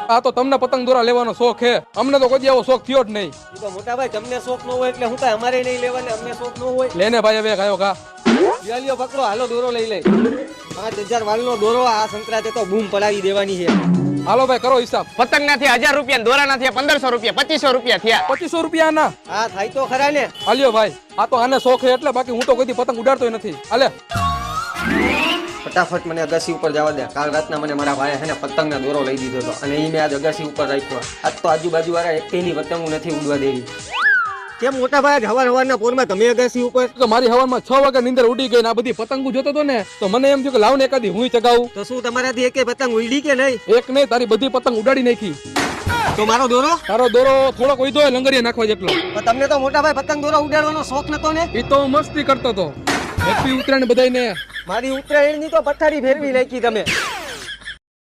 આ તો તમને પતંગ દોરા લેવાનો શોખ છે, અમને તો કોઈ આવો શોખ થયો જ નહીં. તો મોટા ભાઈ તમને શોખ ન હોય એટલે હું કાંઈ અમારે નહીં લેવાને, અમને શોખ ન હોય. લેને ભાઈ હવે ગાયો ગા. લ્યો પકડો, હાલો દોરો લઈ લે. 5000 વાળનો દોરો આ સંક્રાંતે તો બૂમ પડાવી દેવાની છે. હાલો ભાઈ કરો હિસાબ. પતંગ ના થયા 1000 રૂપિયા, દોરા ના થયા 1500 રૂપિયા, 2500 રૂપિયા થયા. 2500 રૂપિયા ના હા થાય તો ખરા ને. હાલ્યો ભાઈ, આ તો આને શોખ છે એટલે, બાકી હું તો કોઈ પતંગ ઉડાડતોય નથી. હાલે ફટાફટ મને અગાસી ઉપર જવા દે. કાલ રાતના મને મારા ભાઈએ છે ને પતંગના દોરો લઈ દીધો હતો અને એ મેં આજ અગાસી ઉપર રાખ્યો. આજ તો આજુબાજુ વાળા એકની પતંગ નથી ઉડવા દેવી. કેમ મોટા ભાઈ હવારના પોરમાં તમે અગાસી ઉપર? તો મારી હવામાં 6 વાગે નીંદર ઉડી ગઈ ને આ બધી પતંગો જોતો તો ને, તો મને એમ થયું કે લાવ ને એકાદી હું ચગાવું. તો શું તમારાથી એકે પતંગ ઉડી કે નહીં? એક નહીં, તારી બધી પતંગ ઉડાડી નાખી. તો મારો દોરો? તારો દોરો થોડોક ઉડ્યો હોય લંગરિયા નાખવા જેટલો. તો તમને તો મોટા ભાઈ પતંગ દોરો ઉડાડવાનો શોખ નતો ને? એ તો હું મસ્તી કરતો તો. હેપી ઉત્તરાયણ બધાયને. મારી ઉત્તરાયણની તો પથારી ફેરવી નાખી તમે.